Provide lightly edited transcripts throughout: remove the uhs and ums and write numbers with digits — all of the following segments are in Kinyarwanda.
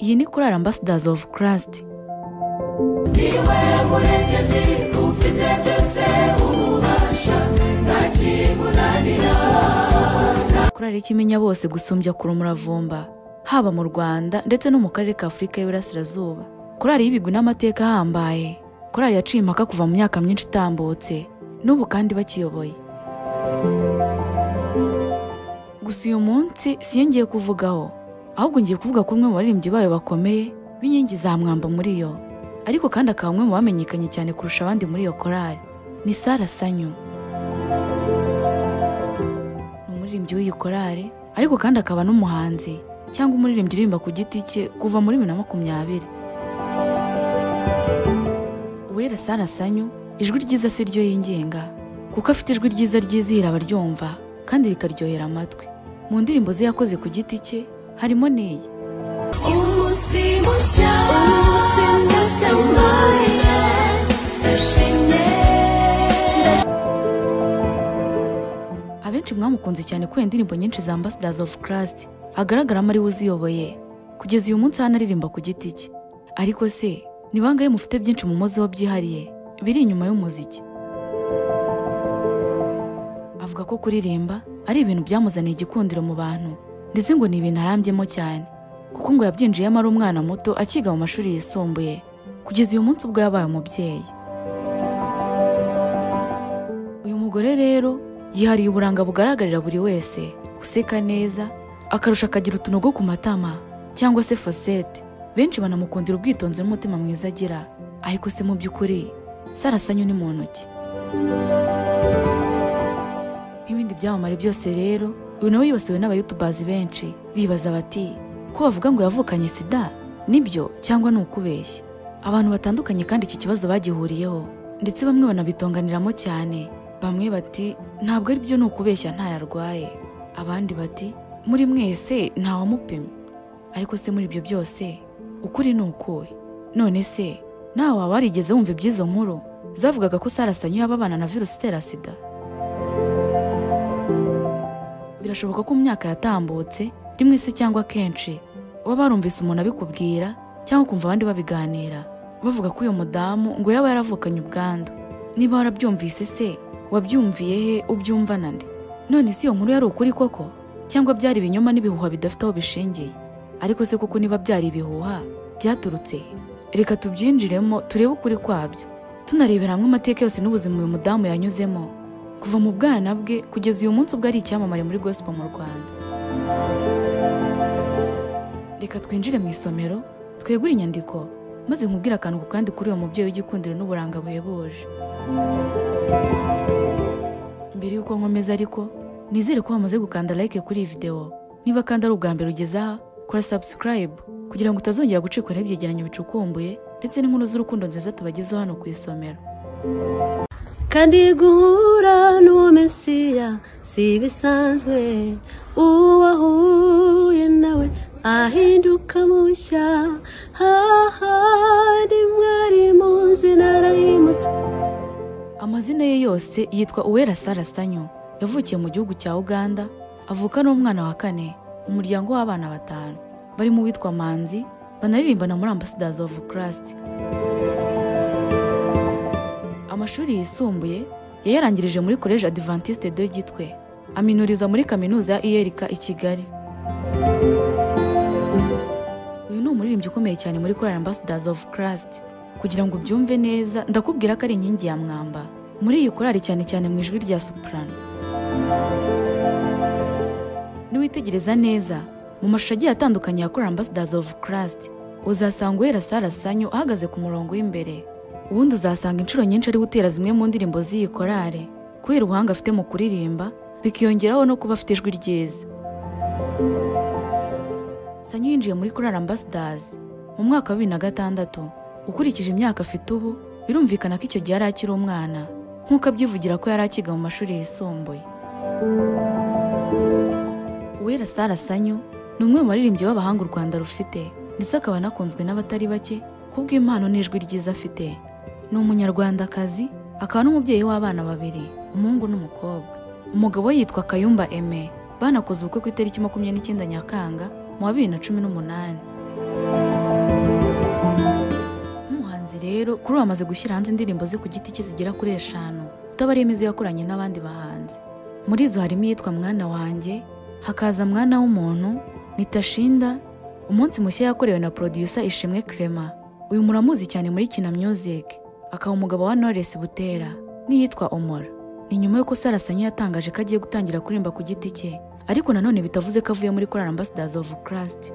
iyi ni korali Ambassadors of Christ. Niwe murengezi ufite byose ububasha ntakimunanira. Korali ikimenya bose gusumbya kure umuravumba, haba mu Rwanda ndetse no mu karere ka Afurika y'Iburasirazuba. Korali y'ibigwi n'amateka ahambaye, korali yaciye impaka kuva mu myaka myinshi itambutse, n'ubu kandi bakiyoboye. Gusa uyu munsi siyo ngiye kuvugaho, ahubwo ngiye kuvuga ko umwe mu baririmbyi bayo bakomeye b'inkingi za mwamba muri yo, ariko kandi akaba umwe mu bamenyekanye cyane kurusha abandi muri iyo korali, ni Sarah Sanyu. Ni umuririmbyi w'iyi korali, ariko kandi akaba n'umuhanzi cyangwa umuririmbyi uririmba ku giti cye kuva muri 2020. Uwera Sarah Sanyu, ijwi ryiza si ryo yingenga, kuko afite ijwi ryiza ryizihira abaryumva kandi rikaryohera amatwi. Mu ndirimbo ze yakoze ku giti cye harimo n'iyi. Abenshi mwamukunze cyane kubera indirimbo nyinshi za Ambassadors of Christ agaragaramo ari we uziyoboye kugeza uyu munsi hano aririmba ku giti cye. Ariko se ni bangahe mufite byinshi mu muzeho byihariye biri inyuma y'umuziki? Avuga ko kuririmba ari ibintu byamuzaniye igikundiro mu bantu, ndetse ngo ni ibintu arambyemo cyane, kuko ngo yabyinjiyemo ari umwana muto akiga mu mashuri yisumbuye kugeza uyu munsi ubwo yabaye umubyeyi. Uyu mugore rero yihariye uburanga bugaragarira buri wese, guseka neza, akarusha akagira utunogo ku matama cyangwa se fosete. Benshi banamukundira ubwitonzi n'umutima mwiza agira, ariko se mu by'ukuri Sarah Sanyu ni muntu ki? Nk'ibindi byamamare byose rero, uyu nawe yibasiwe n'abayutubazi benshi bibaza bati ko bavuga ngo yavukanye sida, nibyo cyangwa ni ukubeshya? Abantu batandukanye kandi iki kibazo bagihuriyeho, ndetse bamwe banabitonganiramo cyane. Bamwe bati ntabwo ari byo, ni ukubeshya ntayarwaye. Abandi bati muri mwese ntawamupimye. Ariko se muri ibyo byose ukuri ni ukuwe? None se nawe waba warigeze wumva iby'izo nkuru zavugaga ko Sarah Sanyu yababana na virusi itera sida? Birashoboka ko mu myaka yatambutse rimwe se cyangwa kenshi waba warumvise umuntu abikubwira cyangwa kumva abandi babiganira bavuga ko uyu mudamu ngo yaba yaravukanye ubwandu. Niba warabyumvise se wabyumviye he, ubyumva nande? None si iyo nkuru yari ukuri koko cyangwa byari ibinyoma n'ibihuha bidafite aho bishingiye? Ariko se koko niba byari ibihuha byaturutse he? Reka tubyinjiremo turebe ukuri kwabyo, tunarebera hamwe amateka yose n'ubuzima uyu mudamu yanyuzemo kuva mu bwana bwe kugeza uyu munsi ubwo ari icyamamare muri gospel mu Rwanda. Reka twinjire mu isomero twegure inyandiko maze nkubwira akantu ku kandi kuri uwo mubyeyi w'igikundiro n'uburanga buhebuje. Mbere yuko nkomeza ariko nizere ko wamaze gukanda like kuri iyi video. Niba kandi ari ubwa mbere ugeze aha, kora subscribe kugira ngo utazongera gucikwa n'ibyegeranyo bicukumbuye ndetse n'inkuru z'urukundo nziza tubagezeho hano ku isomero. Kandi guhura n'uwo Mesiya si bisanzwe, uwahuye nawe ahinduka mushya, hahandi mwari muzi narahimutse. Amazina ye yose yitwa Uwera Sarah Sanyu. Yavukiye mu gihugu cya Uganda, avuka n'umwana wa 4 mu muryango w'abana 5, bari mu witwa Manzi, banaririmbana muri Ambassadors of Christ. Amashuri yisumbuye yayarangirije muri College Adventiste de Gitwe, aminuriza muri kaminuza ya IERK i Kigali. Uyu ni umuririmbyi ukomeye cyane muri korali Ambassadors of Christ. Kugira ngo ubyumve neza, ndakubwira ko ari inkingi ya mwamba muri iyi korali, cyane cyane mu ijwi rya soprano. Niwitegereza neza mu mashusho agiye atandukanye ya korali Ambassadors of Christ, uzasanga Uwera Sarah Sanyu ahagaze ku murongo w'imbere. Ubundi uzasanga inshuro nyinshi ari gutera zimwe mu ndirimbo z'iyi korali kubera ubuhanga afite mu kuririmba, bikiyongeraho no kuba afite ijwi ryiza. Sanyu yinjiye muri korali Ambassadors mu mwaka wa 2006. Ukurikije imyaka afite ubu, birumvikana ko icyo gihe yari akiri umwana, nk'uko abyivugira ko yari akiga mu mashuri yisumbuye. Uwera Sarah Sanyu ni umwe mu baririmbyi b'abahanga u Rwanda rufite, ndetse akaba anakunzwe n'abatari bake kubw'impano n'ijwi ryiza afite. Ni umunyarwandakazi, akaba n'umubyeyi w'abana 2, umuhungu n'umukobwa. Umugabo we yitwa Kayumba Aime. Banakoze ubukwe ku itariki 29 Nyakanga mu 2018. rero kuri ubu amaze gushyira hanze indirimbo ze ku giti cye zigera kuri 5 utabariyemo izo yakoranye n'abandi bahanzi. Muri izo harimo iyitwa Mwana wanjye, hakaza Mwana w'umuntu, Nitashinda, Umunsi mushya yakorewe na producer Ishimwe Clement. Uyu muramuzi cyane muri Kina Music, akaba umugabo wa Knowless Butera, n'iyitwa Omora. Ni nyuma yuko Sarah Sanyu yatangaje ko agiye gutangira kuririmba ku giti cye, ariko nanone bitavuze ko avuye muri Choir Ambassadors of Christ.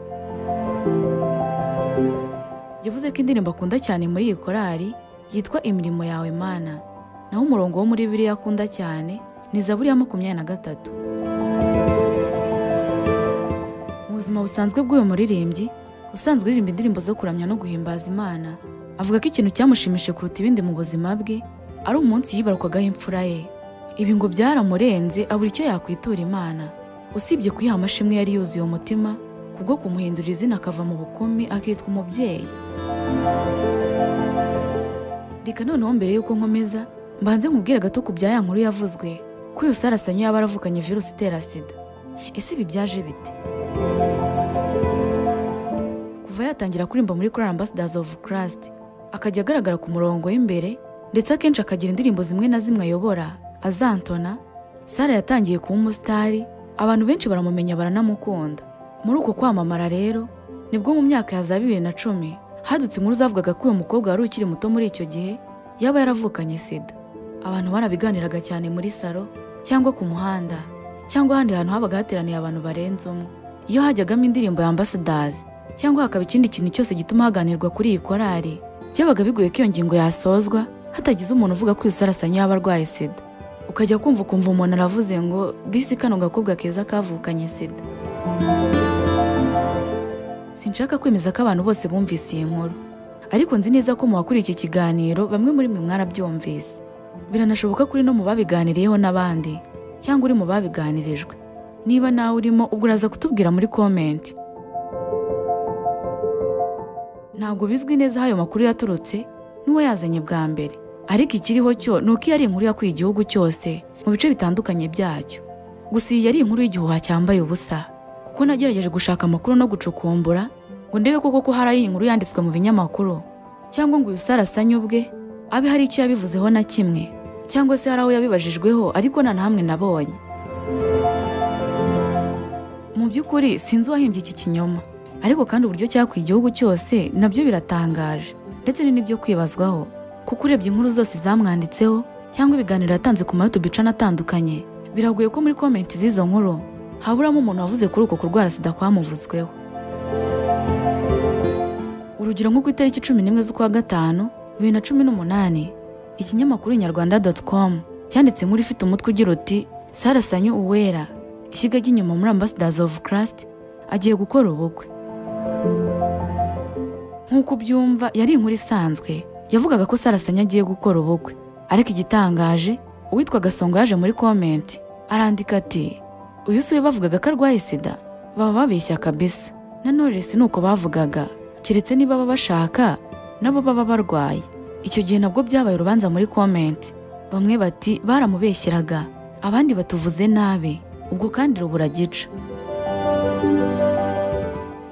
Yavuze ko indirimbo akunda cyane muri iyi korali yitwa Imirimo yawe Mana, naho umurongo wo muri Bibiliya akunda cyane ni Zaburi ya 23. Mu buzima busanzwe bw'uyu muririmbyi usanzwe uririmba indirimbo zo kuramya no guhimbaza Imana, avuga ko ikintu cyamushimishije kuruta ibindi mu buzima bwe ari umunsi yibarukwagaho imfura ye. Ibi ngo byaramurenze abura icyo yakwitura Imana, usibye kuyiha amashimwe yari yuzuye umutima kubwo kumuhindurira izina akava mu bukumi akitwa umubyeyi. Reka noneho mbere yuko nkomeza mbanze nkubwire gato ku bya ya nkuru yavuzwe ko uyu Sarah Sanyu yaba aravukanye virusi itera sida. Ese ibi byaje bite? Kuva yatangira kuririmba muri Choir Ambassadors of Christ, akajya agaragara ku murongo w'imbere ndetse akenshi akagira indirimbo zimwe na zimwe ayobora azantona, Sarah yatangiye kuba umusitari, abantu benshi baramumenya baranamukunda. Muri uko kwamamara rero nibwo mu myaka ya 2010 hadutse inkuru zavugaga ko uyu mukobwa wari ukiri muto muri icyo gihe yaba yaravukanye sida. Abantu barabiganiraga cyane muri salo cyangwa ku muhanda cyangwa ahandi hantu habaga hateraniye abantu barenze umwe. Iyo hajyagamo indirimbo ya Ambassadors cyangwa hakaba ikindi kintu cyose gituma haganirwa kuri iyi korali, byabaga bigoye ko iyo ngingo yasozwa hatagize umuntu uvuga ko uyu Sarah Sanyu yaba arwaye sida. Ukajya kumva umuntu aravuze ngo disi kano gakobwa keza kavukanye sida. Sinshaka kwemeza ko abantu bose bumvise iyi nkuru, ariko nzi neza ko mu bakuri iki kiganiro bamwe muri mwe mwarabyumvise. Biranashoboka kuri no mu babiganiriyeho n'abandi cyangwa uri mu babiganirijwe. Niba nawe urimo ubwo uraza kutubwira muri comment. Ntabwo bizwi neza aho ayo makuru yaturutse n'uwo yazanye bwa mbere, ariko ikiriho cyo nuko iyo ari inkuru yakwiye igihugu cyose mu bice bitandukanye byacyo. Gusa iyi yari inkuru y'igihuha cyambaye ubusa, kuko nagerageje gushaka amakuru no gucukumbura ngo ndebe koko hari inkuru yanditswe mu binyamakuru cyangwa ngo uyu Sarah Sanyu ubwe abe hari icyo yabivuzeho na kimwe, cyangwa se hari aho yabibajijweho ariko nta hamwe nabonye. Mu by'ukuri sinzi uwahimbye iki kinyoma, ariko kandi uburyo cyakwiye igihugu cyose nabyo biratangaje ndetse ni n'ibyo kwibazwaho, kuko urebye inkuru zose zamwanditseho cyangwa ibiganiro yatanze ku YouTube channel atandukanye, biragoye ko muri comment z'izo nkuru haburamo umuntu wavuze kuri uko kurwara sida kwamuvuzweho. Urugero nko ku itariki 11 z'ukwa gatanu 2018 ikinyamakuru inyarwanda.com cyanditse inkuru ifite umutwe ugira uti Sarah Sanyu Uwera, ishyiga ry'inyuma muri Ambassadors of Christ, agiye gukora ubukwe. Nk'uko byumva yari inkuru isanzwe yavugaga ko Sarah Sanyu agiye gukora ubukwe, ariko igitangaje uwitwa Gasongo yaje muri comment arandika ati uyu se bavugaga ko arwaye sida, baba babeshya kabisa. Na Knowless nuko bavugaga, keretse niba baba bashaka nabo baba barwaye. Icyo gihe nabwo byabaye urubanza muri comment, bamwe bati baramubeshyeraga, abandi batuvuze nabi, ubwo kandi rubura gica.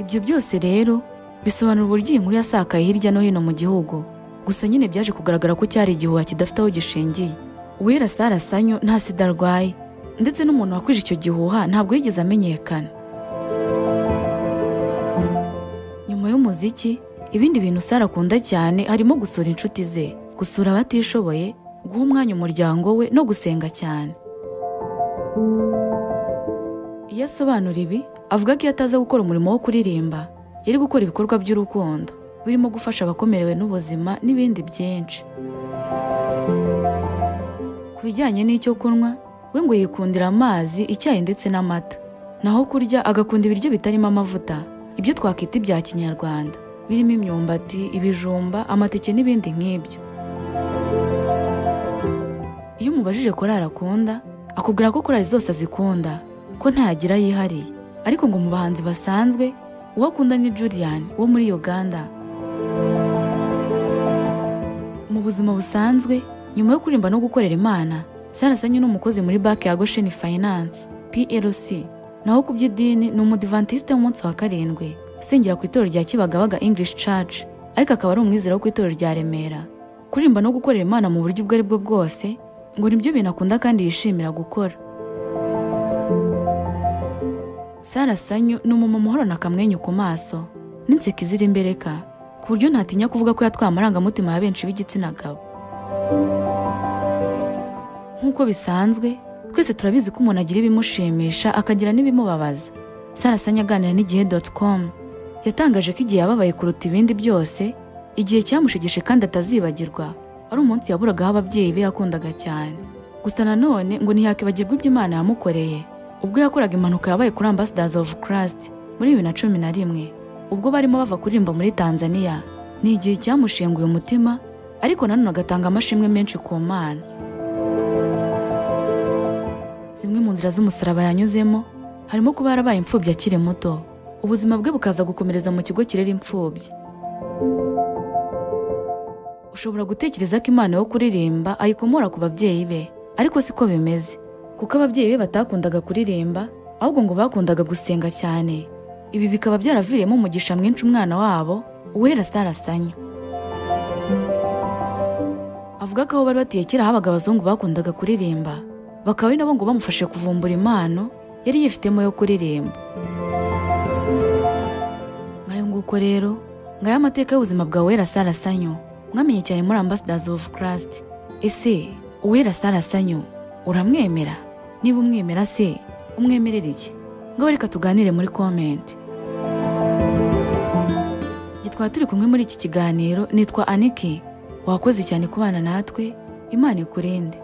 Ibyo byose rero bisobanura uburyo inkuru yasakaye hirya no hino mu gihugu, gusa nyine byaje kugaragara ko cyari igihuha kidafite aho gishingiye. Uwera Sarah Sanyu nta sida arwaye, ndetse n'umuntu wakwije icyo gihuha ntabwo yigeze amenyekana. Nyuma y'umuziki, ibindi bintu Sarah akunda cyane harimo gusura inshuti ze, gusura abatishoboye, guha umwanya umuryango we no gusenga cyane. Iyo asobanura ibi, avuga ko iyo ataza gukora umurimo wo kuririmba, yari gukora ibikorwa by'urukundo birimo gufasha abakomerewe n'ubuzima n'ibindi byinshi. Ku bijyanye n'icyo kunywa, we ngo yikundira amazi, icyayi ndetse n'amata. Naho kurya agakunda ibiryo bitarimo amavuta, ibyo twakita ibya Kinyarwanda, birimo imyumbati, ibijumba, amateke n'ibindi nk'ibyo. Iyo umubajije korali akunda, akubwira ko korali zose azikunda, ko ntagira yihariye, ariko ngo mu bahanzi basanzwe uwo akunda ni Julian wo muri Uganda. Mu buzima busanzwe, nyuma yo kuririmba no gukorera Imana, Sarah Sanyu n'umukozi muri banki ya Goshen Finance PLC. Naho ku by'idini ni umudivantiste w'umunsi wa karindwi usengera ku itorero rya Kibagabaga English Church ariko akaba ari umwizera wo ku itorero rya Remera. Kuririmba no gukorera Imana mu buryo ubwo ari bwo bwose ngo nibyo bintu akunda kandi yishimira gukora. Sarah Sanyu ni umumama uhorana akamwenyu ku maso n'inseko izira imbereka ku buryo ntatinya kuvuga ko yatwaye amarangamutima ya benshi b'igitsina gabo. Nk'uko bisanzwe twese turabizi ko umuntu agira ibimushimisha akagira n'ibimubabaza. Sarah Sanyu aganira n'igihe.com yatangaje ko igihe yababaye kuruta ibindi byose, igihe cyamushigishe kandi atazibagirwa, ari umunsi yaburagaho ababyeyi be yakundaga cyane. Gusa nanone ngo ntiyakibagirwa ibyo Imana yamukoreye ubwo yakoraga impanuka yabaye kuri Ambassadors of Christ muri 2011 ubwo barimo bava kuririmba muri Tanzania. Ni igihe cyamushenguye umutima, ariko nanone agatanga amashimwe menshi ku Mana. Zimwe mu nzira z'umusaraba yanyuzemo harimo kuba yarabaye imfubyi akiri muto, ubuzima bwe bukaza gukomereza mu kigo kirera imfubyi. Ushobora gutekereza ko impano yo kuririmba ayikomora ku babyeyi be, ariko siko bimeze, kuko ababyeyi be batakundaga kuririmba ahubwo ngo bakundaga gusenga cyane. Ibi bikaba byaraviriyemo umugisha mwinshi umwana wabo Uwera Sarah Sanyu. Avuga ko aho bari batiye kera habaga abazungu bakundaga kuririmba, bakaba ari nabo ngo bamufashe kuvumbura impano yari yifitemo yo kuririmba. Ngayo nguko rero ngaya amateka y'ubuzima bwa Uwera Sarah Sanyu mwamenye cyane muri Ambassadors of Christ. Ese Uwera Sarah Sanyu uramwemera? Niba umwemera se umwemerera iki? Ngaho reka tuganire muri comment. Gitwa turi kumwe muri iki kiganiro nitwa Aniki. Wakoze cyane kubana natwe, Imana ikurinde.